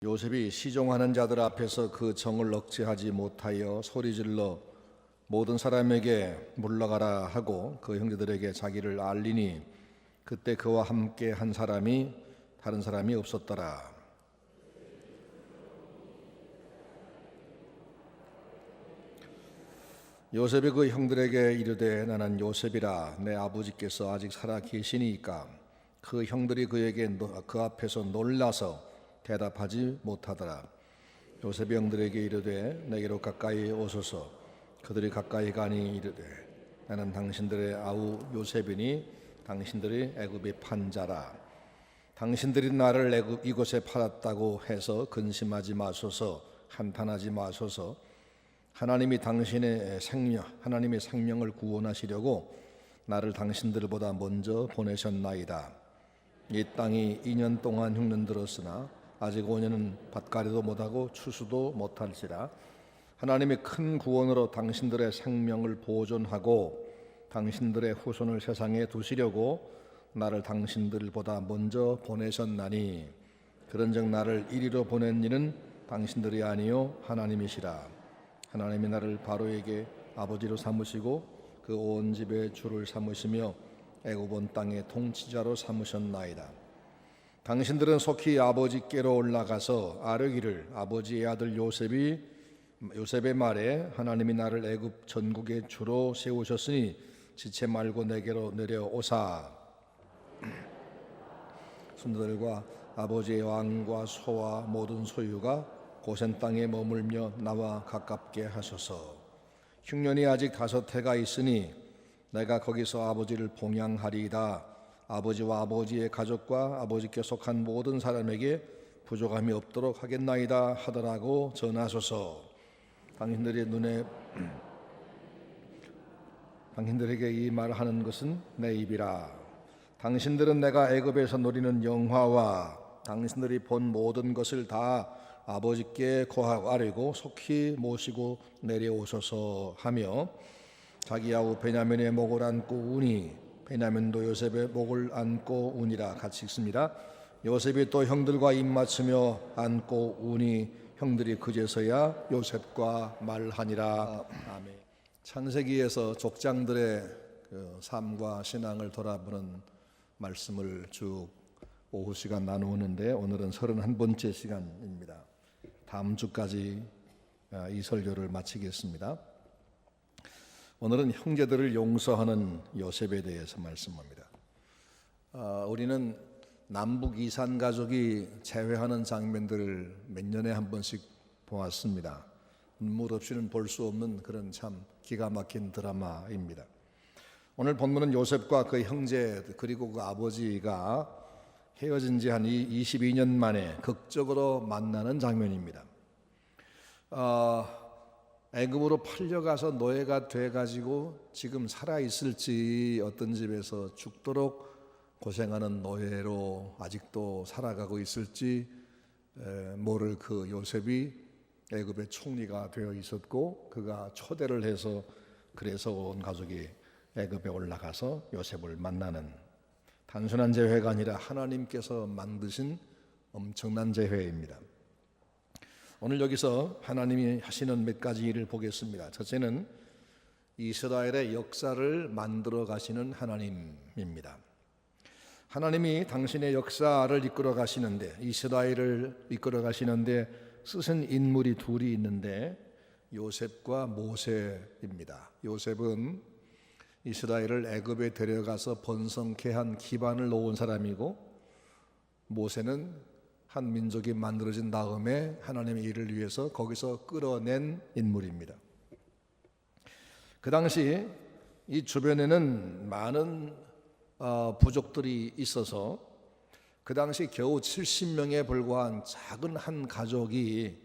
요셉이 시종하는 자들 앞에서 그 정을 억제하지 못하여 소리질러 모든 사람에게 물러가라 하고 그 형제들에게 자기를 알리니 그때 그와 함께 한 사람이 다른 사람이 없었더라. 요셉이 그 형들에게 이르되 나는 요셉이라 내 아버지께서 아직 살아 계시니까 그 형들이 그에게 그 앞에서 놀라서 대답하지 못하더라. 요셉이 형들에게 이르되 내게로 가까이 오소서. 그들이 가까이 가니 이르되 나는 당신들의 아우 요셉이니 당신들이 애굽의 판자라. 당신들이 나를 이곳에 팔았다고 해서 근심하지 마소서. 한탄하지 마소서. 하나님이 당신의 하나님의 생명을 구원하시려고 나를 당신들보다 먼저 보내셨나이다. 이 땅이 2년 동안 흉년 들었으나 아직 5년은 밭가리도 못하고 추수도 못할지라. 하나님의 큰 구원으로 당신들의 생명을 보존하고 당신들의 후손을 세상에 두시려고 나를 당신들보다 먼저 보내셨나니 그런즉 나를 이리로 보낸 이는 당신들이 아니요 하나님이시라. 하나님이 나를 바로에게 아버지로 삼으시고 그 온 집의 주를 삼으시며 애굽 온 땅의 통치자로 삼으셨나이다. 당신들은 속히 아버지께로 올라가서 아뢰기를 아버지의 아들 요셉의 말에 하나님이 나를 애굽 전국의 주로 세우셨으니 지체 말고 내게로 내려오사. 손들과 아버지의 왕과 소와 모든 소유가 고센 땅에 머물며 나와 가깝게 하소서. 흉년이 아직 5해가 있으니 내가 거기서 아버지를 봉양하리이다. 아버지와 아버지의 가족과 아버지께 속한 모든 사람에게 부족함이 없도록 하겠나이다 하더라고 전하소서. 당신들에게 이 말을 하는 것은 내 입이라. 당신들은 내가 애굽에서 누리는 영화와 당신들이 본 모든 것을 다 아버지께 고하고 아뢰고 속히 모시고 내려오소서 하며 자기 아우 베냐민의 목을 안고 우니 베냐민도 요셉의 목을 안고 우니라. 같이 읽습니다. 요셉이 또 형들과 입맞추며 안고 우니 형들이 그제서야 요셉과 말하니라. 아멘. 창세기에서 족장들의 그 삶과 신앙을 돌아보는 말씀을 쭉 오후 시간 나누는데 오늘은 31번째 시간입니다. 다음 주까지 이 설교를 마치겠습니다. 오늘은 형제들을 용서하는 요셉에 대해서 말씀합니다. 우리는 남북 이산 가족이 재회하는 장면들을 몇 년에 한 번씩 보았습니다. 눈물 없이는 볼 수 없는 그런 참 기가 막힌 드라마입니다. 오늘 본문은 요셉과 그 형제 그리고 그 아버지가 헤어진 지 한 22년 만에 극적으로 만나는 장면입니다. 애굽으로 팔려가서 노예가 돼가지고 지금 살아있을지 어떤 집에서 죽도록 고생하는 노예로 아직도 살아가고 있을지 모를 그 요셉이 애굽의 총리가 되어 있었고 그가 초대를 해서 그래서 온 가족이 애굽에 올라가서 요셉을 만나는 단순한 재회가 아니라 하나님께서 만드신 엄청난 재회입니다. 오늘 여기서 하나님이 하시는 몇 가지 일을 보겠습니다. 첫째는 이스라엘의 역사를 만들어 가시는 하나님입니다. 하나님이 당신의 역사를 이끌어 가시는데 이스라엘을 이끌어 가시는데 쓰신 인물이 둘이 있는데 요셉과 모세입니다. 요셉은 이스라엘을 애굽에 데려가서 번성케 한 기반을 놓은 사람이고 모세는 한 민족이 만들어진 다음에 하나님의 일을 위해서 거기서 끌어낸 인물입니다. 그 당시 이 주변에는 많은 부족들이 있어서 그 당시 겨우 70명에 불과한 작은 한 가족이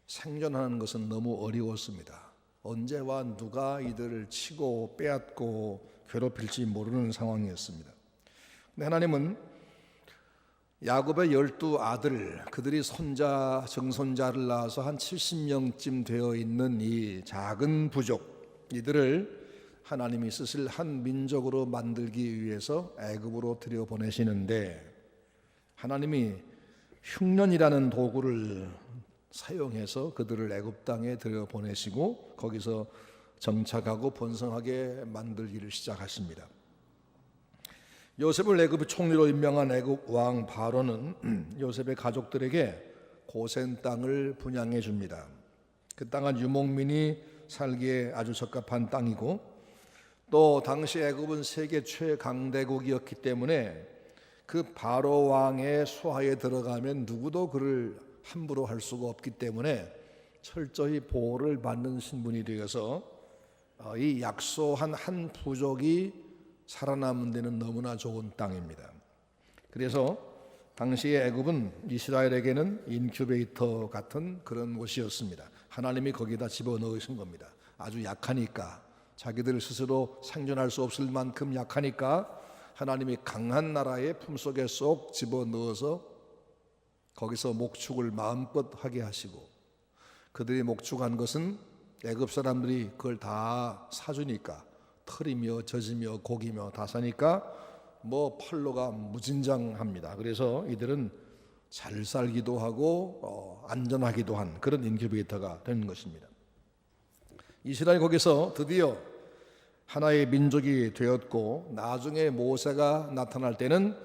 생존하는 것은 너무 어려웠습니다. 언제와 누가 이들을 치고 빼앗고 괴롭힐지 모르는 상황이었습니다. 근데 하나님은 야곱의 12아들 그들이 손자 정손자를 낳아서 한 70명쯤 되어 있는 이 작은 부족 이들을 하나님이 쓰실 한 민족으로 만들기 위해서 애굽으로 들여보내시는데 하나님이 흉년이라는 도구를 사용해서 그들을 애굽 땅에 들여보내시고 거기서 정착하고 번성하게 만들기를 시작하십니다. 요셉을 애굽의 총리로 임명한 애굽 왕 바로는 요셉의 가족들에게 고센 땅을 분양해 줍니다. 그 땅은 유목민이 살기에 아주 적합한 땅이고 또 당시 애굽은 세계 최강대국이었기 때문에 그 바로 왕의 수하에 들어가면 누구도 그를 함부로 할 수가 없기 때문에 철저히 보호를 받는 신분이 되어서 이 약소한 한 부족이 살아남은 데는 너무나 좋은 땅입니다. 그래서 당시의 애굽은 이스라엘에게는 인큐베이터 같은 그런 곳이었습니다. 하나님이 거기다 집어넣으신 겁니다. 아주 약하니까, 자기들 스스로 생존할 수 없을 만큼 약하니까 하나님이 강한 나라의 품속에 쏙 집어넣어서 거기서 목축을 마음껏 하게 하시고, 그들이 목축한 것은 애굽 사람들이 그걸 다 사주니까, 털이며 젖이며 고기며 다 사니까 뭐 팔로가 무진장합니다. 그래서 이들은 잘 살기도 하고 안전하기도 한 그런 인큐베이터가 되는 것입니다. 이스라엘 거기서 드디어 하나의 민족이 되었고, 나중에 모세가 나타날 때는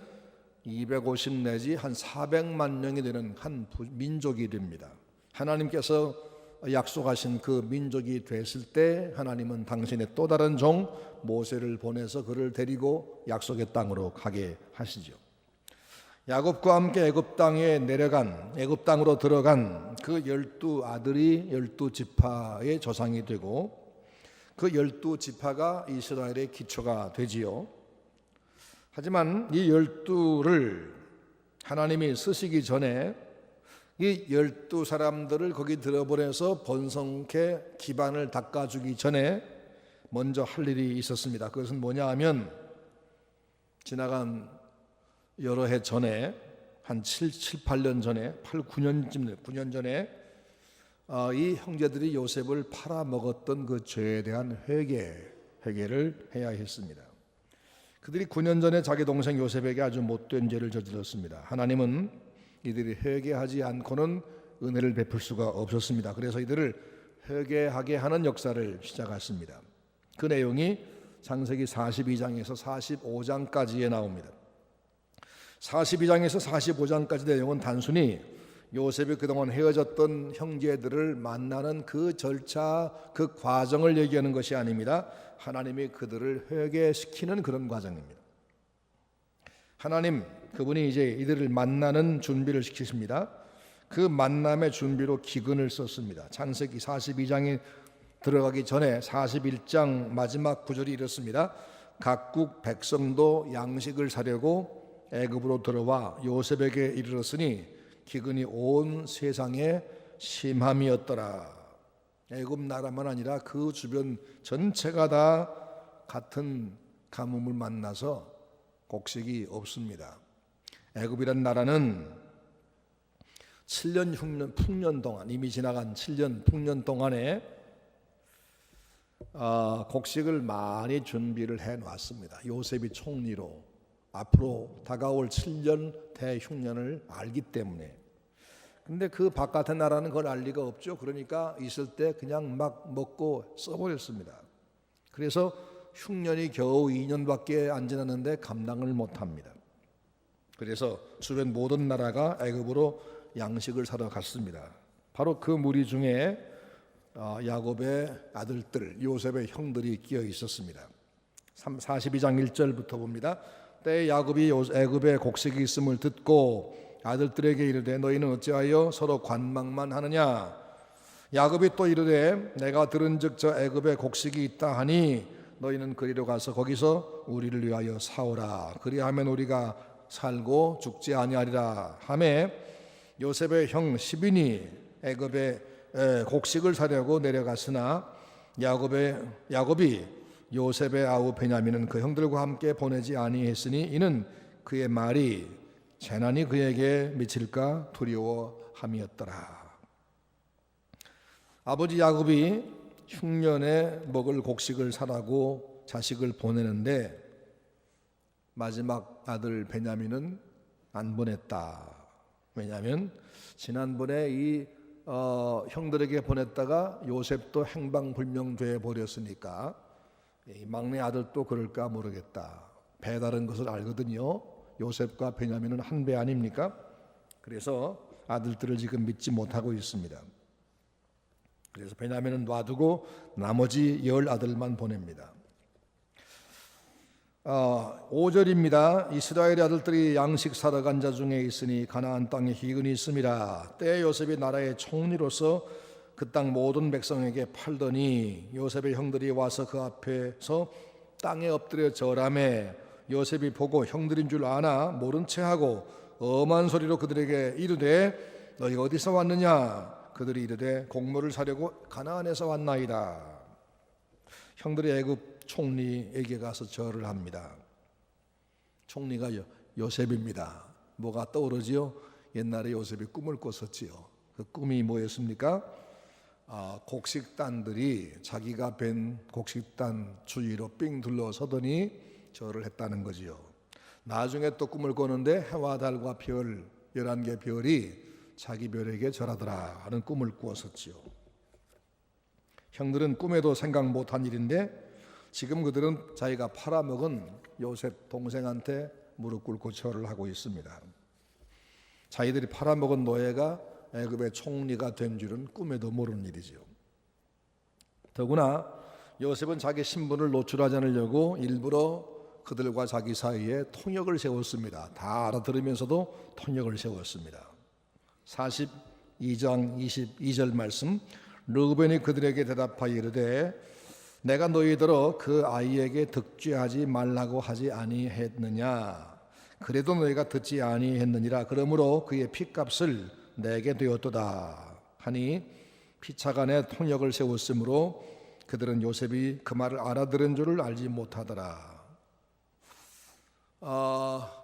250 내지 한 400만 명이 되는 한 민족이 됩니다. 하나님께서 약속하신 그 민족이 됐을 때 하나님은 당신의 또 다른 종 모세를 보내서 그를 데리고 약속의 땅으로 가게 하시죠. 야곱과 함께 애굽 땅에 내려간, 애굽 땅으로 들어간 그 12 아들이 12지파의 조상이 되고, 그 12지파가 이스라엘의 기초가 되지요. 하지만 이 12를 하나님이 쓰시기 전에 이 12사람들을 거기 들어보내서 번성케 기반을 닦아주기 전에 먼저 할 일이 있었습니다. 그것은 뭐냐 하면, 지나간 여러 해 전에, 한 7, 8년 전에, 9년 전에 이 형제들이 요셉을 팔아먹었던 그 죄에 대한 회개를 해야 했습니다. 그들이 9년 전에 자기 동생 요셉에게 아주 못된 죄를 저질렀습니다. 하나님은 이들이 회개하지 않고는 은혜를 베풀 수가 없었습니다. 그래서 이들을 회개하게 하는 역사를 시작했습니다. 그 내용이 창세기 42장에서 45장까지에 나옵니다. 42장에서 45장까지 내용은 단순히 요셉이 그동안 헤어졌던 형제들을 만나는 그 절차, 그 과정을 얘기하는 것이 아닙니다. 하나님이 그들을 회개시키는 그런 과정입니다. 하나님, 그분이 이제 이들을 만나는 준비를 시키십니다. 그 만남의 준비로 기근을 썼습니다. 창세기 42장에 들어가기 전에 41장 마지막 구절이 이렇습니다. 각국 백성도 양식을 사려고 애굽으로 들어와 요셉에게 이르렀으니 기근이 온 세상에 심함이었더라. 애굽 나라만 아니라 그 주변 전체가 다 같은 가뭄을 만나서 곡식이 없습니다. 애굽이란 나라는 7년 풍년 동안, 이미 지나간 7년 풍년 동안에 곡식을 많이 준비를 해놨습니다. 요셉이 총리로 앞으로 다가올 7년 대흉년을 알기 때문에. 근데 그 바깥의 나라는 그걸 알 리가 없죠. 그러니까 있을 때 그냥 막 먹고 써버렸습니다. 그래서 흉년이 겨우 2년밖에 안 지났는데 감당을 못합니다. 그래서 주변 모든 나라가 애굽으로 양식을 사러 갔습니다. 바로 그 무리 중에 야곱의 아들들, 요셉의 형들이 끼어 있었습니다. 42장 1절부터 봅니다. 때에 야곱이 애굽에 곡식이 있음을 듣고 아들들에게 이르되 너희는 어찌하여 서로 관망만 하느냐. 야곱이 또 이르되 내가 들은즉 저 애굽에 곡식이 있다 하니 너희는 그리로 가서 거기서 우리를 위하여 사오라. 그리하면 우리가 살고 죽지 아니하리라 하매 요셉의 형 시빈이 애굽에 곡식을 사려고 내려갔으나 야곱이 요셉의 아우 베냐민은 그 형들과 함께 보내지 아니했으니 이는 그의 말이 재난이 그에게 미칠까 두려워함이었더라. 아버지 야곱이 흉년에 먹을 곡식을 사라고 자식을 보내는데 마지막 아들 베냐민은 안 보냈다. 왜냐하면 지난번에 이 형들에게 보냈다가 요셉도 행방불명돼 버렸으니까 이 막내 아들도 그럴까 모르겠다. 배다른 것을 알거든요. 요셉과 베냐민은 한 배 아닙니까? 그래서 아들들을 지금 믿지 못하고 있습니다. 그래서 베냐민은 놔두고 나머지 10아들만 보냅니다. 5절입니다. 이스라엘의 아들들이 양식 사러 간 자 중에 있으니 가나안 땅에 희근이 있음이라. 때에 요셉이 나라의 총리로서 그 땅 모든 백성에게 팔더니 요셉의 형들이 와서 그 앞에서 땅에 엎드려 절하매 요셉이 보고 형들인 줄 아나 모른 체하고 엄한 소리로 그들에게 이르되 너희 어디서 왔느냐? 그들이 이르되 곡물을 사려고 가나안에서 왔나이다. 형들이 애굽 총리에게 가서 절을 합니다. 총리가 요셉입니다. 뭐가 떠오르지요? 옛날에 요셉이 꿈을 꿨었지요. 그 꿈이 뭐였습니까? 곡식단들이 자기가 벤 곡식단 주위로 삥 둘러서더니 절을 했다는 거지요. 나중에 또 꿈을 꿨는데 해와 달과 별 11개 별이 자기 별에게 절하더라 하는 꿈을 꾸었었지요. 형들은 꿈에도 생각 못한 일인데 지금 그들은 자기가 팔아먹은 요셉 동생한테 무릎 꿇고 절을 하고 있습니다. 자기들이 팔아먹은 노예가 애굽의 총리가 된 줄은 꿈에도 모르는 일이죠. 더구나 요셉은 자기 신분을 노출하지 않으려고 일부러 그들과 자기 사이에 통역을 세웠습니다. 다 알아들으면서도 통역을 세웠습니다. 42장 22절 말씀, 르우벤이 그들에게 대답하여 이르되 내가 너희더러 그 아이에게 득죄하지 말라고 하지 아니했느냐? 그래도 너희가 듣지 아니했느니라. 그러므로 그의 핏값을 내게 되었도다 하니 피차간에 통역을 세웠으므로 그들은 요셉이 그 말을 알아들은 줄을 알지 못하더라.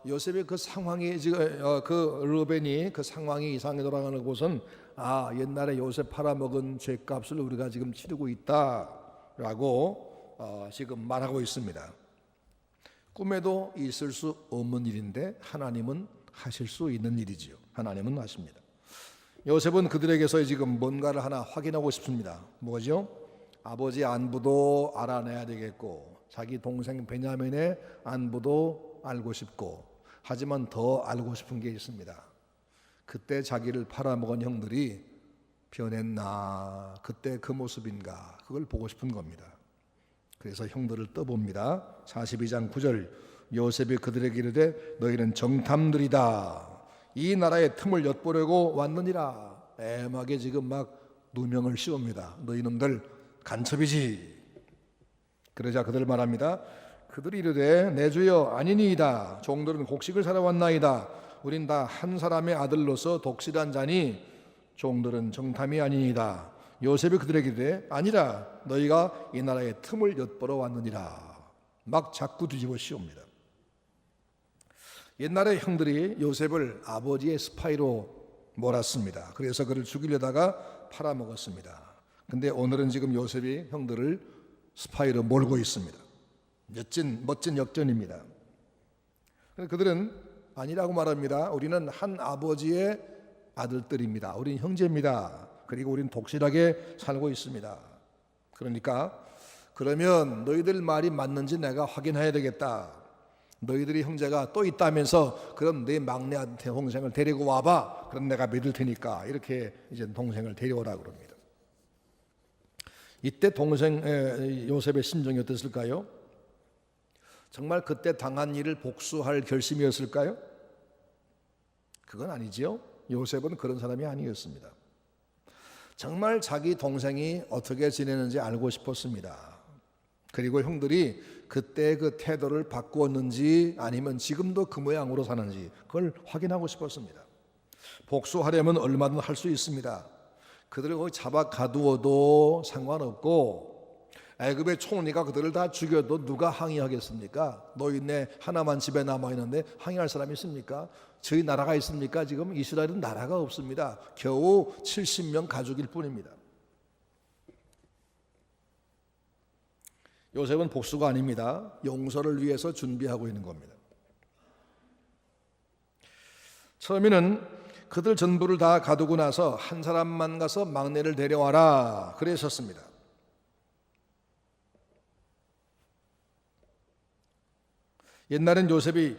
요셉의 그 상황이 지금 그 르벤이 그 상황이 이상하게 돌아가는 곳은 옛날에 요셉 팔아먹은 죄값을 우리가 지금 치르고 있다라고 지금 말하고 있습니다. 꿈에도 있을 수 없는 일인데 하나님은 하실 수 있는 일이지요. 하나님은 하십니다. 요셉은 그들에게서 지금 뭔가를 하나 확인하고 싶습니다. 뭐죠? 아버지 안부도 알아내야 되겠고 자기 동생 베냐민의 안부도 알고 싶고, 하지만 더 알고 싶은 게 있습니다. 그때 자기를 팔아먹은 형들이 변했나, 그때 그 모습인가, 그걸 보고 싶은 겁니다. 그래서 형들을 떠봅니다. 42장 9절, 요셉이 그들에게 이르되 너희는 정탐들이다. 이 나라의 틈을 엿보려고 왔느니라. 애막에 지금 막 누명을 씌웁니다. 너희놈들 간첩이지. 그러자 그들 말합니다. 그들이 이르되 내 주여 아니니이다. 종들은 곡식을 사러 왔나이다. 우린 다 한 사람의 아들로서 독실한 자니 종들은 정탐이 아니니이다. 요셉이 그들에게 이르되 아니라 너희가 이 나라의 틈을 엿보러 왔느니라. 막 자꾸 뒤집어 씌웁니다. 옛날에 형들이 요셉을 아버지의 스파이로 몰았습니다. 그래서 그를 죽이려다가 팔아먹었습니다. 근데 오늘은 지금 요셉이 형들을 스파이로 몰고 있습니다. 멋진 역전입니다. 그들은 아니라고 말합니다. 우리는 한 아버지의 아들들입니다. 우린 형제입니다. 그리고 우린 독실하게 살고 있습니다. 그러니까 그러면 너희들 말이 맞는지 내가 확인해야 되겠다. 너희들이 형제가 또 있다면서 그럼 내 막내 동생을 데리고 와봐. 그럼 내가 믿을 테니까. 이렇게 이제 동생을 데려오라고 그럽니다. 이때 동생 요셉의 심정이 어땠을까요? 정말 그때 당한 일을 복수할 결심이었을까요? 그건 아니지요. 요셉은 그런 사람이 아니었습니다. 정말 자기 동생이 어떻게 지내는지 알고 싶었습니다. 그리고 형들이 그때 그 태도를 바꾸었는지 아니면 지금도 그 모양으로 사는지 그걸 확인하고 싶었습니다. 복수하려면 얼마든 할 수 있습니다. 그들을 거기 잡아 가두어도 상관없고 애굽의 총리가 그들을 다 죽여도 누가 항의하겠습니까? 노인네 하나만 집에 남아있는데 항의할 사람이 있습니까? 저희 나라가 있습니까? 지금 이스라엘은 나라가 없습니다. 겨우 70명 가족일 뿐입니다. 요셉은 복수가 아닙니다. 용서를 위해서 준비하고 있는 겁니다. 처음에는 그들 전부를 다 가두고 나서 한 사람만 가서 막내를 데려와라 그랬었습니다. 옛날엔 요셉이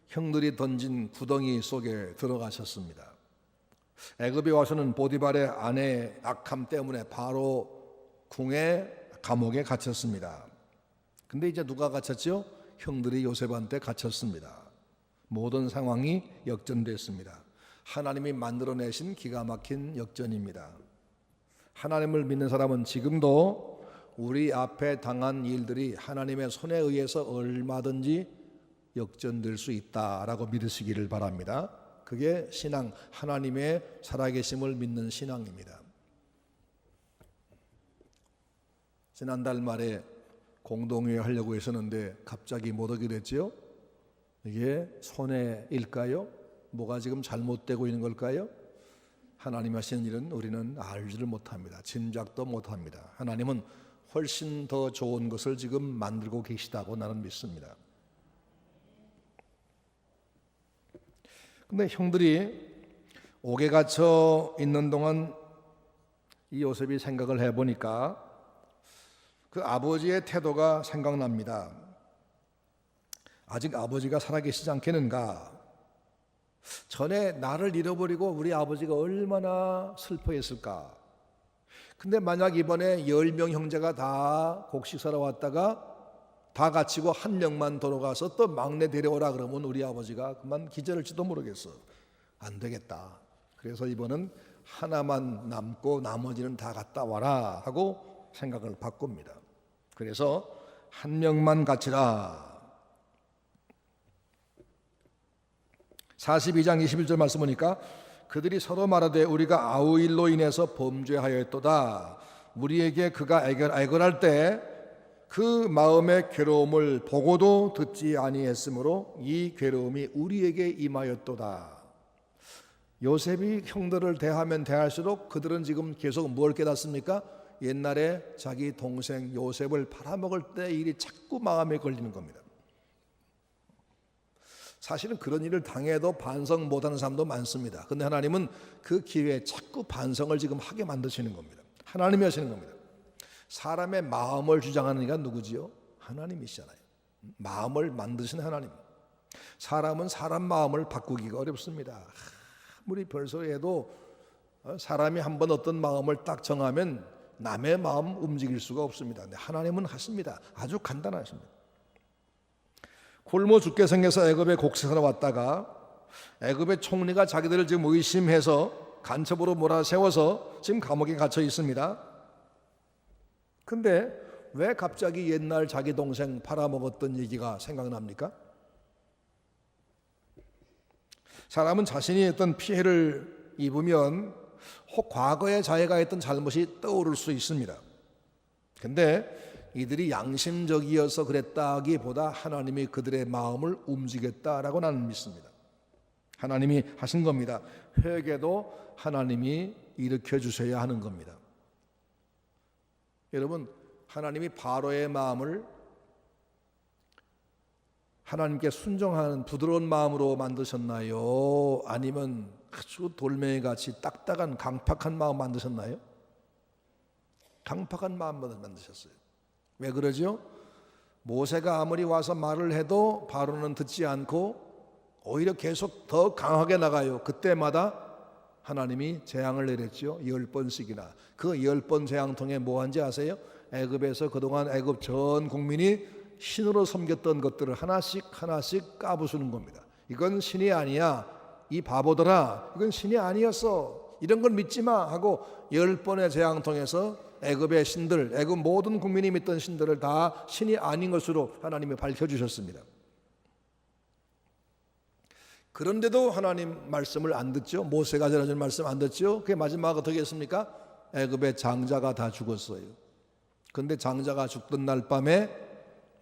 형들이 던진 구덩이 속에 들어가셨습니다. 애굽에 와서는 보디발의 아내 악함 때문에 바로 궁에 감옥에 갇혔습니다. 근데 이제 누가 갇혔죠? 형들이 요셉한테 갇혔습니다. 모든 상황이 역전됐습니다. 하나님이 만들어내신 기가 막힌 역전입니다. 하나님을 믿는 사람은 지금도 우리 앞에 당한 일들이 하나님의 손에 의해서 얼마든지 역전될 수 있다라고 믿으시기를 바랍니다. 그게 신앙, 하나님의 살아계심을 믿는 신앙입니다. 지난달 말에 공동회의 하려고 했었는데 갑자기 못 오게 됐죠? 이게 손해일까요? 뭐가 지금 잘못되고 있는 걸까요? 하나님 하시는 일은 우리는 알지를 못합니다. 짐작도 못합니다. 하나님은 훨씬 더 좋은 것을 지금 만들고 계시다고 나는 믿습니다. 근데 형들이 옥에 갇혀 있는 동안 이 요셉이 생각을 해보니까 그 아버지의 태도가 생각납니다. 아직 아버지가 살아계시지 않겠는가? 전에 나를 잃어버리고 우리 아버지가 얼마나 슬퍼했을까? 근데 만약 이번에 10명 형제가 다 곡식사러 왔다가 다 갇히고 한 명만 돌아가서 또 막내 데려오라 그러면 우리 아버지가 그만 기절할지도 모르겠어. 안 되겠다. 그래서 이번은 하나만 남고 나머지는 다 갔다 와라 하고 생각을 바꿉니다. 그래서 한 명만 갇히라. 42장 21절 말씀 보니까 그들이 서로 말하되 우리가 아우일로 인해서 범죄하였도다. 우리에게 그가 애걸할 때 그 마음의 괴로움을 보고도 듣지 아니했으므로 이 괴로움이 우리에게 임하였도다. 요셉이 형들을 대하면 대할수록 그들은 지금 계속 뭘 깨닫습니까? 옛날에 자기 동생 요셉을 팔아먹을 때 일이 자꾸 마음에 걸리는 겁니다. 사실은 그런 일을 당해도 반성 못하는 사람도 많습니다. 그런데 하나님은 그 기회에 자꾸 반성을 지금 하게 만드시는 겁니다. 하나님이 하시는 겁니다. 사람의 마음을 주장하는 이가 누구지요? 하나님이시잖아요. 마음을 만드신 하나님. 사람은 사람 마음을 바꾸기가 어렵습니다. 아무리 별소리해도 사람이 한번 어떤 마음을 딱 정하면 남의 마음 움직일 수가 없습니다. 근데 하나님은 하십니다. 아주 간단하십니다. 굶어 죽게 생겨서 애굽에 곡식사러 왔다가 애굽의 총리가 자기들을 지금 의심해서 간첩으로 몰아세워서 지금 감옥에 갇혀 있습니다. 근데 왜 갑자기 옛날 자기 동생 팔아먹었던 얘기가 생각납니까? 사람은 자신이 어떤 피해를 입으면 혹 과거에 자기가 했던 잘못이 떠오를 수 있습니다. 근데 이들이 양심적이어서 그랬다기보다 하나님이 그들의 마음을 움직였다라고 나는 믿습니다. 하나님이 하신 겁니다. 회개도 하나님이 일으켜 주셔야 하는 겁니다. 여러분, 하나님이 바로의 마음을 하나님께 순종하는 부드러운 마음으로 만드셨나요? 아니면 아주 돌멩이같이 딱딱한 강팍한 마음 만드셨나요? 강팍한 마음으로 만드셨어요. 왜 그러죠? 모세가 아무리 와서 말을 해도 바로는 듣지 않고 오히려 계속 더 강하게 나가요. 그때마다 하나님이 재앙을 내렸죠. 10번씩이나. 그 10번 재앙 통해 뭐 한지 아세요? 애굽에서 그동안 애굽 전 국민이 신으로 섬겼던 것들을 하나씩 하나씩 까부수는 겁니다. 이건 신이 아니야. 이 바보들아, 이건 신이 아니었어. 이런 걸 믿지 마 하고 10번의 재앙 통해서 애굽의 신들, 애굽 모든 국민이 믿던 신들을 다 신이 아닌 것으로 하나님이 밝혀주셨습니다. 그런데도 하나님 말씀을 안 듣죠. 모세가 전해준 말씀 안 듣죠. 그게 마지막 어떻게 했습니까? 애굽의 장자가 다 죽었어요. 그런데 장자가 죽던 날 밤에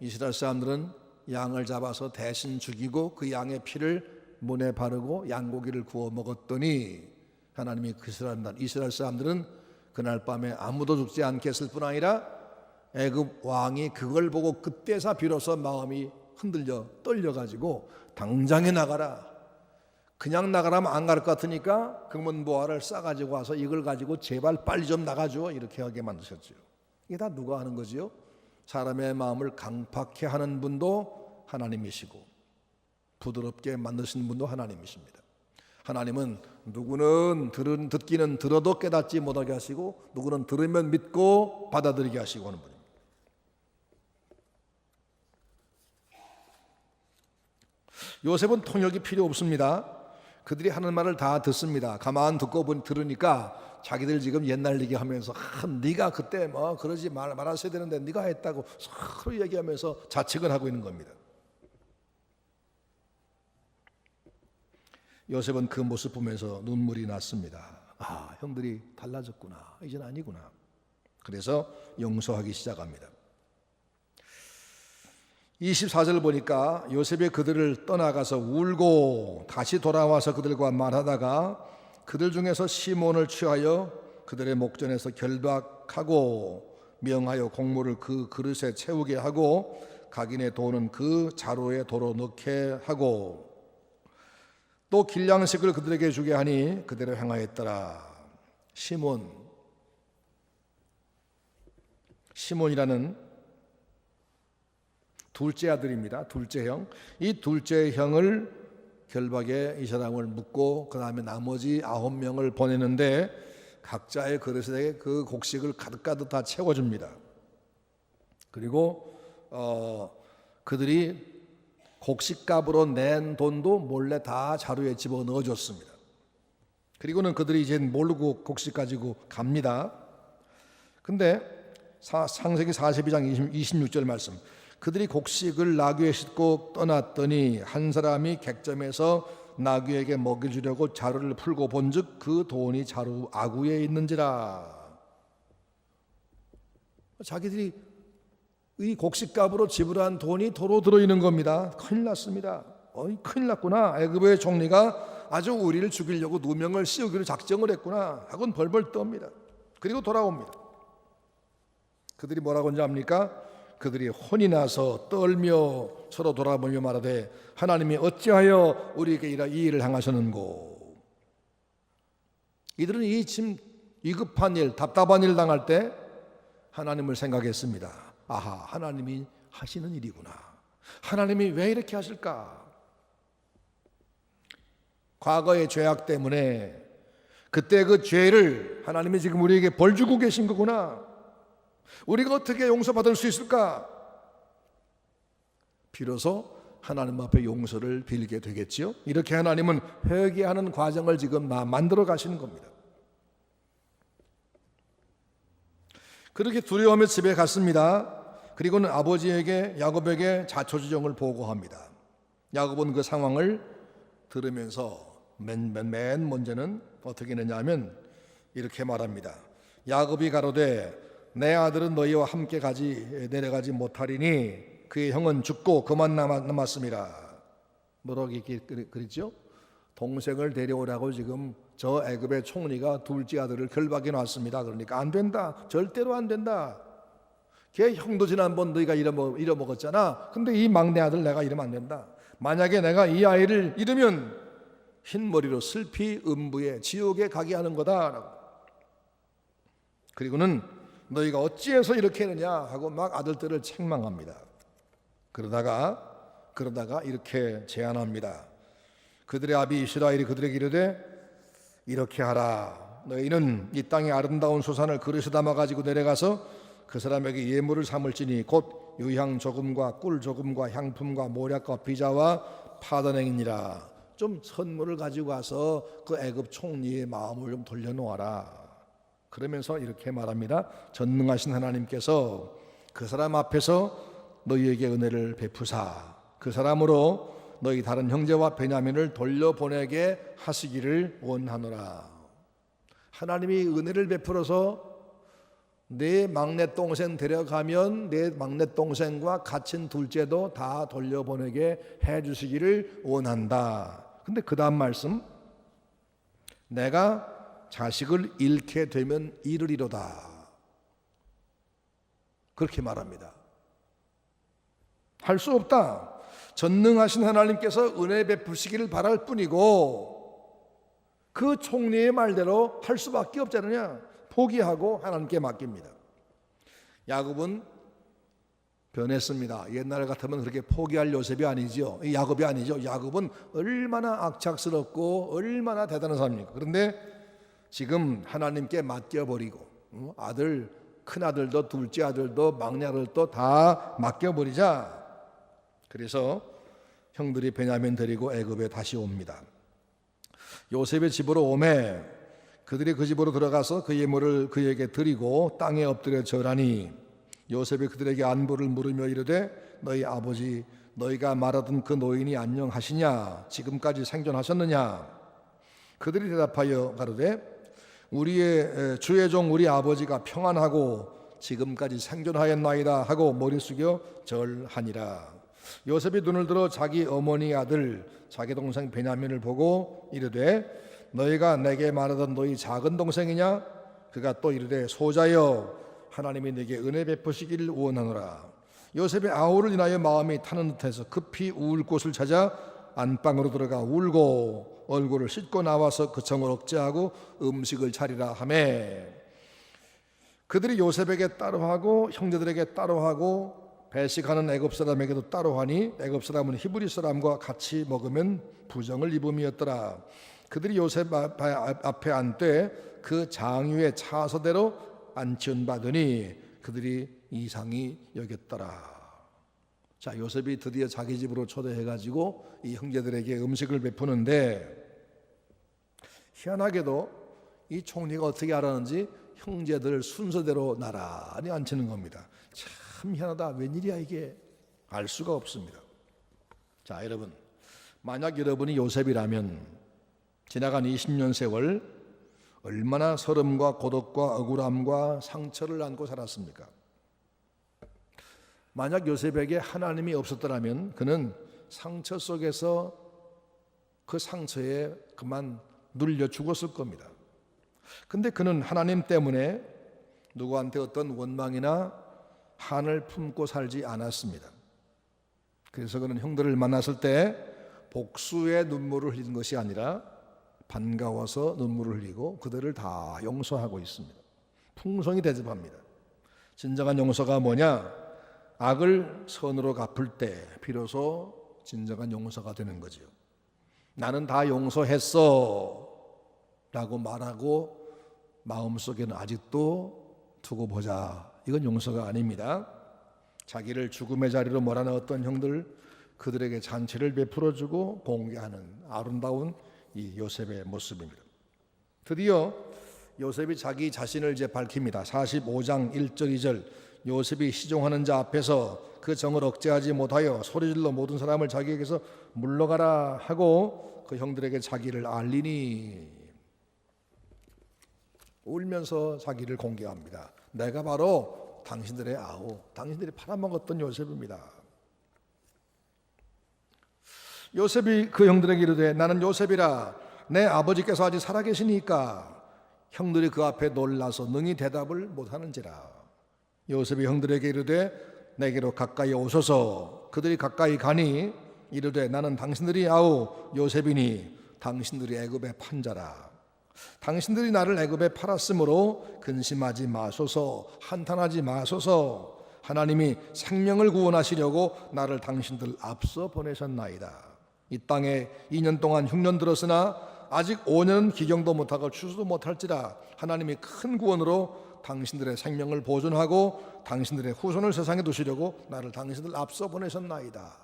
이스라엘 사람들은 양을 잡아서 대신 죽이고 그 양의 피를 문에 바르고 양고기를 구워 먹었더니 하나님이 이스라엘 사람들은 그날 밤에 아무도 죽지 않게 했을 뿐 아니라 애굽 왕이 그걸 보고 그때서 비로소 마음이 흔들려 떨려가지고 당장에 나가라. 그냥 나가라면 안 갈 것 같으니까 금은보화를 싸가지고 와서 이걸 가지고 제발 빨리 좀 나가줘 이렇게 하게 만드셨죠. 이게 다 누가 하는 거지요? 사람의 마음을 강팍해 하는 분도 하나님이시고 부드럽게 만드시는 분도 하나님이십니다. 하나님은 누구는 듣기는 들어도 깨닫지 못하게 하시고 누구는 들으면 믿고 받아들이게 하시고 하는 분입니다. 요셉은 통역이 필요 없습니다. 그들이 하는 말을 다 듣습니다. 가만 듣고 들으니까 자기들 지금 옛날 얘기하면서 네가 그때 뭐 그러지 말았어야 되는데 네가 했다고 서로 얘기하면서 자책을 하고 있는 겁니다. 요셉은 그 모습 보면서 눈물이 났습니다. 아, 형들이 달라졌구나. 이젠 아니구나. 그래서 용서하기 시작합니다. 24절 보니까 요셉이 그들을 떠나가서 울고 다시 돌아와서 그들과 말하다가 그들 중에서 시몬을 취하여 그들의 목전에서 결박하고 명하여 곡물을 그 그릇에 채우게 하고 각인의 돈은 그 자루에 도로 넣게 하고 또 길냥식을 그들에게 주게 하니 그대로 행하였더라. 시몬이라는 둘째 아들입니다. 둘째 형. 이 둘째 형을 결박에 이 사람을 묶고 그 다음에 나머지 9명을 보내는데 각자의 그릇에 그 곡식을 가득가득 다 채워줍니다. 그리고 그들이 곡식값으로 낸 돈도 몰래 다 자루에 집어넣어 줬습니다. 그리고는 그들이 이제 모르고 곡식 가지고 갑니다. 근데 창세기 42장 26절 말씀, 그들이 곡식을 나귀에 싣고 떠났더니 한 사람이 객점에서 나귀에게 먹여주려고 자루를 풀고 본즉 그 돈이 자루 아구에 있는지라. 자기들이 이 곡식값으로 지불한 돈이 도로 들어있는 겁니다. 큰일 났습니다. 큰일 났구나. 애굽의 총리가 아주 우리를 죽이려고 누명을 씌우기로 작정을 했구나 하고는 벌벌 떱니다. 그리고 돌아옵니다. 그들이 뭐라고 하는지 압니까? 그들이 혼이 나서 떨며 서로 돌아보며 말하되 하나님이 어찌하여 우리에게 이 일을 행하셨는고. 이들은 이 지금 위급한 일, 답답한 일 당할 때 하나님을 생각했습니다. 아하, 하나님이 하시는 일이구나. 하나님이 왜 이렇게 하실까? 과거의 죄악 때문에 그때 그 죄를 하나님이 지금 우리에게 벌 주고 계신 거구나. 우리가 어떻게 용서받을 수 있을까? 비로소 하나님 앞에 용서를 빌게 되겠지요. 이렇게 하나님은 회개하는 과정을 지금 만들어 가시는 겁니다. 그렇게 두려워하며 집에 갔습니다. 그리고는 아버지에게 야곱에게 자초지종을 보고합니다. 야곱은 그 상황을 들으면서 맨 먼저는 어떻게 했느냐면 이렇게 말합니다. 야곱이 가로되 내 아들은 너희와 함께 내려가지 못하리니 그의 형은 죽고 그만 남았습니다. 뭐라고 그랬죠? 동생을 데려오라고 지금 저 애굽의 총리가 둘째 아들을 결박해 놨습니다. 그러니까 안 된다. 절대로 안 된다. 걔 형도 지난번 너희가 잃어먹었잖아. 근데 이 막내 아들 내가 잃으면 안 된다. 만약에 내가 이 아이를 잃으면 흰머리로 슬피 음부에 지옥에 가게 하는 거다. 그리고는 너희가 어찌해서 이렇게 했느냐 하고 막 아들들을 책망합니다. 그러다가 이렇게 제안합니다. 그들의 아비 이스라엘이 그들에게 이르되 이렇게 하라. 너희는 이 땅의 아름다운 소산을 그릇에 담아 가지고 내려가서 그 사람에게 예물을 삼을지니 곧 유향 조금과 꿀 조금과 향품과 모략과 비자와 파단행이니라. 좀 선물을 가지고 와서 그 애굽 총리의 마음을 좀 돌려놓아라. 그러면서 이렇게 말합니다. 전능하신 하나님께서 그 사람 앞에서 너희에게 은혜를 베푸사 그 사람으로 너희 다른 형제와 베냐민을 돌려보내게 하시기를 원하노라. 하나님이 은혜를 베풀어서 내 막내 동생 데려가면 내 막내 동생과 갇힌 둘째도 다 돌려보내게 해주시기를 원한다. 근데 그 다음 말씀, 내가 자식을 잃게 되면 잃으리로다. 그렇게 말합니다. 할 수 없다. 전능하신 하나님께서 은혜 베푸시기를 바랄 뿐이고 그 총리의 말대로 할 수밖에 없지 않느냐. 포기하고 하나님께 맡깁니다. 야곱은 변했습니다. 옛날 같으면 그렇게 포기할 요셉이 아니죠. 야곱이 아니죠. 야곱은 얼마나 악착스럽고 얼마나 대단한 사람입니까? 그런데 지금 하나님께 맡겨버리고 아들, 큰아들도 둘째 아들도 막내 아들도 다 맡겨버리자. 그래서 형들이 베냐민 데리고 애굽에 다시 옵니다. 요셉의 집으로 오매 그들이 그 집으로 들어가서 그 예물을 그에게 드리고 땅에 엎드려 절하니 요셉이 그들에게 안부를 물으며 이르되 너희 아버지 너희가 말하던 그 노인이 안녕하시냐? 지금까지 생존하셨느냐? 그들이 대답하여 가로되 우리의 주의 종 우리 아버지가 평안하고 지금까지 생존하였나이다 하고 머리 숙여 절하니라. 요셉이 눈을 들어 자기 어머니 아들 자기 동생 베냐민을 보고 이르되 너희가 내게 말하던 너희 작은 동생이냐? 그가 또 이르되 소자여 하나님이 내게 은혜 베푸시기를 원하노라. 요셉의 아우를 인하여 마음이 타는 듯해서 급히 울 곳을 찾아 안방으로 들어가 울고 얼굴을 씻고 나와서 그 청을 억제하고 음식을 차리라 하매 그들이 요셉에게 따로하고 형제들에게 따로하고 배식하는 애굽 사람에게도 따로하니 애굽 사람은 히브리 사람과 같이 먹으면 부정을 입음이었더라. 그들이 요셉 앞에 앉되 그 장유의 차서대로 안치운 받으니 그들이 이상히 여겼더라. 자, 요셉이 드디어 자기 집으로 초대해가지고 이 형제들에게 음식을 베푸는데 희한하게도 이 총리가 어떻게 알았는지 형제들 순서대로 나란히 앉히는 겁니다. 참 희한하다. 웬일이야 이게. 알 수가 없습니다. 자, 여러분, 만약 여러분이 요셉이라면 지나간 20년 세월 얼마나 서름과 고독과 억울함과 상처를 안고 살았습니까? 만약 요셉에게 하나님이 없었더라면 그는 상처 속에서 그 상처에 그만 눌려 죽었을 겁니다. 근데 그는 하나님 때문에 누구한테 어떤 원망이나 한을 품고 살지 않았습니다. 그래서 그는 형들을 만났을 때 복수의 눈물을 흘린 것이 아니라 반가워서 눈물을 흘리고 그들을 다 용서하고 있습니다. 풍성히 대접합니다. 진정한 용서가 뭐냐? 악을 선으로 갚을 때 비로소 진정한 용서가 되는 거죠. 나는 다 용서했어 라고 말하고 마음속에는 아직도 두고 보자. 이건 용서가 아닙니다. 자기를 죽음의 자리로 몰아넣은 어떤 형들 그들에게 잔치를 베풀어주고 공개하는 아름다운 이 요셉의 모습입니다. 드디어 요셉이 자기 자신을 이제 밝힙니다. 45장 1절 2절 요셉이 시종하는 자 앞에서 그 정을 억제하지 못하여 소리질러 모든 사람을 자기에게서 물러가라 하고 그 형들에게 자기를 알리니 울면서 자기를 공개합니다. 내가 바로 당신들의 아우, 당신들이 팔아먹었던 요셉입니다. 요셉이 그 형들에게 이르되 나는 요셉이라 내 아버지께서 아직 살아계시니까 형들이 그 앞에 놀라서 능히 대답을 못하는지라. 요셉이 형들에게 이르되 내게로 가까이 오소서. 그들이 가까이 가니 이르되 나는 당신들이 아우 요셉이니 당신들이 애굽에 판 자라. 당신들이 나를 애굽에 팔았으므로 근심하지 마소서. 한탄하지 마소서. 하나님이 생명을 구원하시려고 나를 당신들 앞서 보내셨나이다. 이 땅에 2년 동안 흉년 들었으나 아직 5년은 기경도 못하고 추수도 못할지라. 하나님이 큰 구원으로 당신들의 생명을 보존하고 당신들의 후손을 세상에 두시려고 나를 당신들 앞서 보내셨나이다.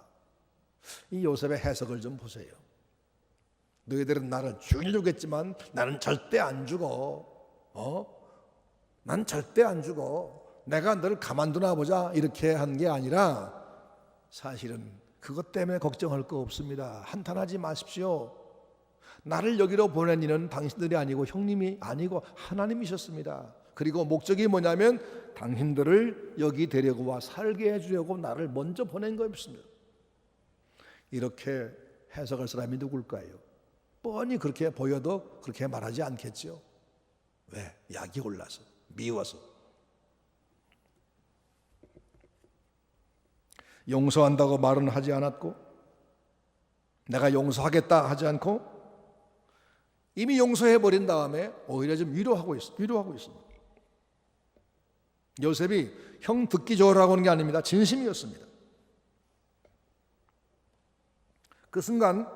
이 요셉의 해석을 좀 보세요. 너희들은 나를 죽이려고 했지만 나는 절대 안 죽어. 난 절대 안 죽어. 내가 너를 가만두나 보자 이렇게 한 게 아니라 사실은 그것 때문에 걱정할 거 없습니다. 한탄하지 마십시오. 나를 여기로 보낸 이는 당신들이 아니고 형님이 아니고 하나님이셨습니다. 그리고 목적이 뭐냐면 당신들을 여기 데리고 와 살게 해주려고 나를 먼저 보낸 거였습니다. 이렇게 해석할 사람이 누굴까요? 뻔히 그렇게 보여도 그렇게 말하지 않겠죠. 왜? 약이 올라서, 미워서. 용서한다고 말은 하지 않았고 내가 용서하겠다 하지 않고 이미 용서해버린 다음에 오히려 좀 위로하고 있습니다. 요셉이 형 듣기 좋으라고 하는 게 아닙니다. 진심이었습니다. 그 순간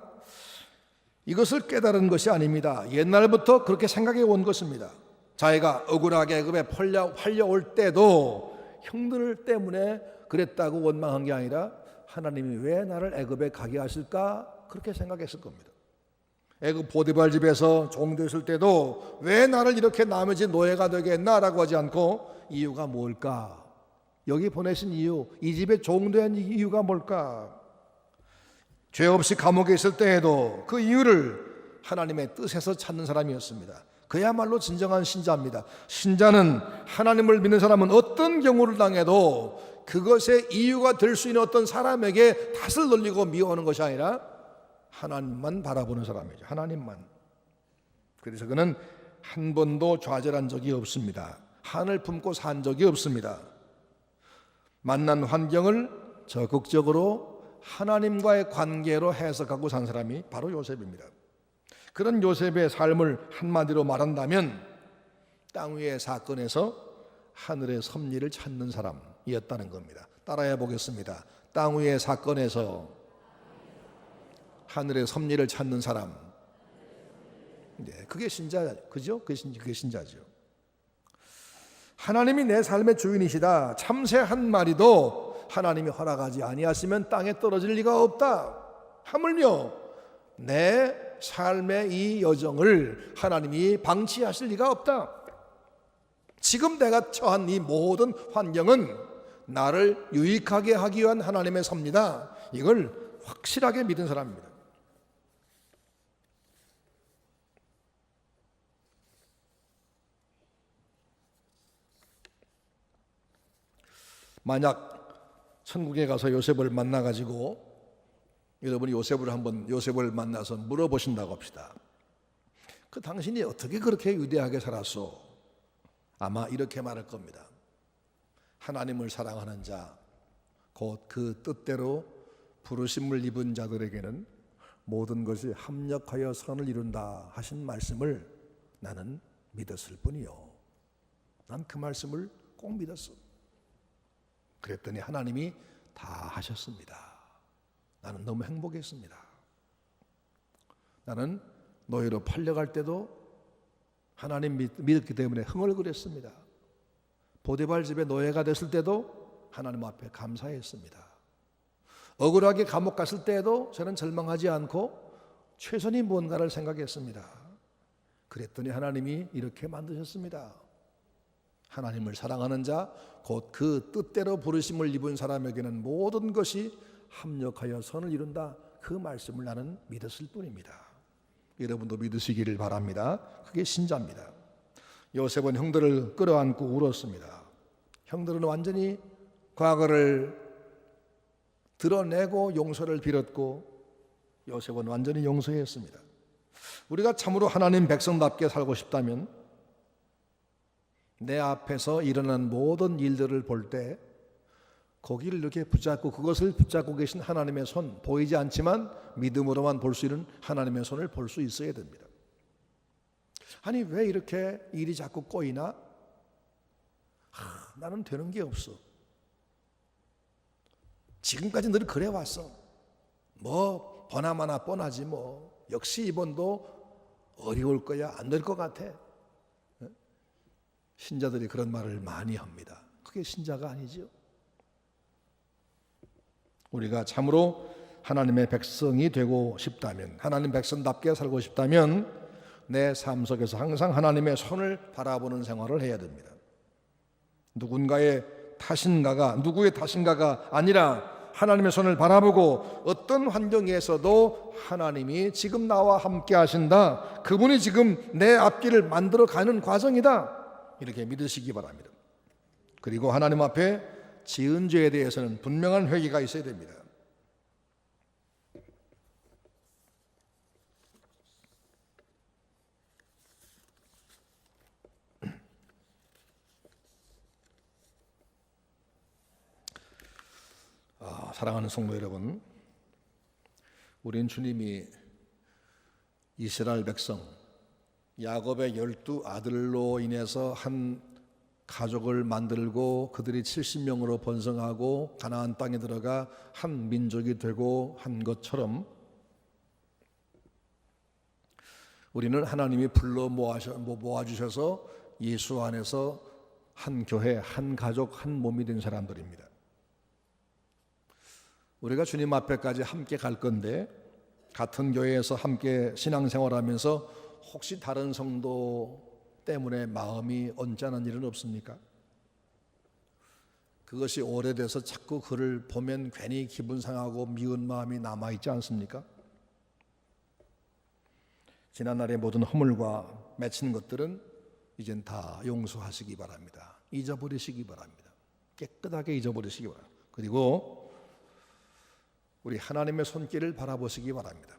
이것을 깨달은 것이 아닙니다. 옛날부터 그렇게 생각해 온 것입니다. 자기가 억울하게 애굽에 팔려올 때도 형들 때문에 그랬다고 원망한 게 아니라 하나님이 왜 나를 애굽에 가게 하실까? 그렇게 생각했을 겁니다. 애굽 보디발 집에서 종되었을 때도 왜 나를 이렇게 남의 집 노예가 되게 했나라고 하지 않고 이유가 뭘까? 여기 보내신 이유, 이 집에 종된 이유가 뭘까? 죄 없이 감옥에 있을 때에도 그 이유를 하나님의 뜻에서 찾는 사람이었습니다. 그야말로 진정한 신자입니다. 신자는 하나님을 믿는 사람은 어떤 경우를 당해도 그것의 이유가 될 수 있는 어떤 사람에게 탓을 돌리고 미워하는 것이 아니라 하나님만 바라보는 사람이죠. 하나님만. 그래서 그는 한 번도 좌절한 적이 없습니다. 한을 품고 산 적이 없습니다. 만난 환경을 적극적으로 하나님과의 관계로 해석하고 산 사람이 바로 요셉입니다. 그런 요셉의 삶을 한마디로 말한다면 땅 위의 사건에서 하늘의 섭리를 찾는 사람이었다는 겁니다. 따라해 보겠습니다. 땅 위의 사건에서 하늘의 섭리를 찾는 사람. 네, 그게 신자, 그죠? 그게 신자죠. 하나님이 내 삶의 주인이시다. 참새 한 마리도 하나님이 허락하지 아니하시면 땅에 떨어질 리가 없다. 하물며 내 삶의 이 여정을 하나님이 방치하실 리가 없다. 지금 내가 처한 이 모든 환경은 나를 유익하게 하기 위한 하나님의 섭니다. 이걸 확실하게 믿은 사람입니다. 만약 천국에 가서 요셉을 만나가지고 여러분이 요셉을 만나서 물어보신다고 합시다. 그 당신이 어떻게 그렇게 위대하게 살았소? 아마 이렇게 말할 겁니다. 하나님을 사랑하는 자, 곧 그 뜻대로 부르심을 입은 자들에게는 모든 것이 합력하여 선을 이룬다 하신 말씀을 나는 믿었을 뿐이요. 난 그 말씀을 꼭 믿었어. 그랬더니 하나님이 다 하셨습니다. 나는 너무 행복했습니다. 나는 노예로 팔려갈 때도 하나님 믿었기 때문에 흥얼거렸습니다. 보디발 집에 노예가 됐을 때도 하나님 앞에 감사했습니다. 억울하게 감옥 갔을 때에도 저는 절망하지 않고 최선이 무언가를 생각했습니다. 그랬더니 하나님이 이렇게 만드셨습니다. 하나님을 사랑하는 자, 곧 그 뜻대로 부르심을 입은 사람에게는 모든 것이 합력하여 선을 이룬다. 그 말씀을 나는 믿었을 뿐입니다. 여러분도 믿으시기를 바랍니다. 그게 신자입니다. 요셉은 형들을 끌어안고 울었습니다. 형들은 완전히 과거를 드러내고 용서를 빌었고 요셉은 완전히 용서했습니다. 우리가 참으로 하나님 백성답게 살고 싶다면 내 앞에서 일어난 모든 일들을 볼 때 거기를 이렇게 붙잡고 그것을 붙잡고 계신 하나님의 손, 보이지 않지만 믿음으로만 볼 수 있는 하나님의 손을 볼 수 있어야 됩니다. 아니 왜 이렇게 일이 자꾸 꼬이나? 나는 되는 게 없어. 지금까지 늘 그래 왔어. 뭐 보나마나 뻔하지 뭐. 역시 이번도 어려울 거야. 안 될 것 같아. 신자들이 그런 말을 많이 합니다. 그게 신자가 아니죠. 우리가 참으로 하나님의 백성이 되고 싶다면, 하나님 백성답게 살고 싶다면 내 삶 속에서 항상 하나님의 손을 바라보는 생활을 해야 됩니다. 누구의 탓인가가 아니라 하나님의 손을 바라보고 어떤 환경에서도 하나님이 지금 나와 함께 하신다. 그분이 지금 내 앞길을 만들어가는 과정이다. 이렇게 믿으시기 바랍니다. 그리고 하나님 앞에 지은 죄에 대해서는 분명한 회개가 있어야 됩니다. 사랑하는 성도 여러분, 우린 주님이 이스라엘 백성 야곱의 12아들로 인해서 한 가족을 만들고 그들이 70명으로 번성하고 가나안 땅에 들어가 한 민족이 되고 한 것처럼 우리는 하나님이 불러 모아주셔서 예수 안에서 한 교회, 한 가족, 한 몸이 된 사람들입니다. 우리가 주님 앞에까지 함께 갈 건데 같은 교회에서 함께 신앙생활하면서 혹시 다른 성도 때문에 마음이 언짢은 일은 없습니까? 그것이 오래돼서 자꾸 그를 보면 괜히 기분 상하고 미운 마음이 남아있지 않습니까? 지난날의 모든 허물과 맺힌 것들은 이젠 다 용서하시기 바랍니다. 잊어버리시기 바랍니다. 깨끗하게 잊어버리시기 바랍니다. 그리고 우리 하나님의 손길을 바라보시기 바랍니다.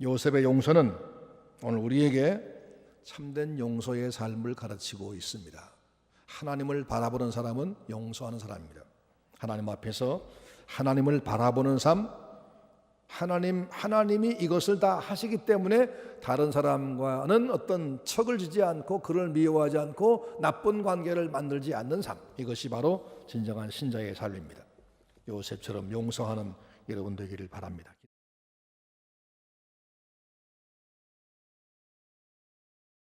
요셉의 용서는 오늘 우리에게 참된 용서의 삶을 가르치고 있습니다. 하나님을 바라보는 사람은 용서하는 사람입니다. 하나님 앞에서 하나님을 바라보는 삶, 하나님이 이것을 다 하시기 때문에 다른 사람과는 어떤 척을 지지 않고 그를 미워하지 않고 나쁜 관계를 만들지 않는 삶, 이것이 바로 진정한 신자의 삶입니다. 요셉처럼 용서하는 여러분 되기를 바랍니다.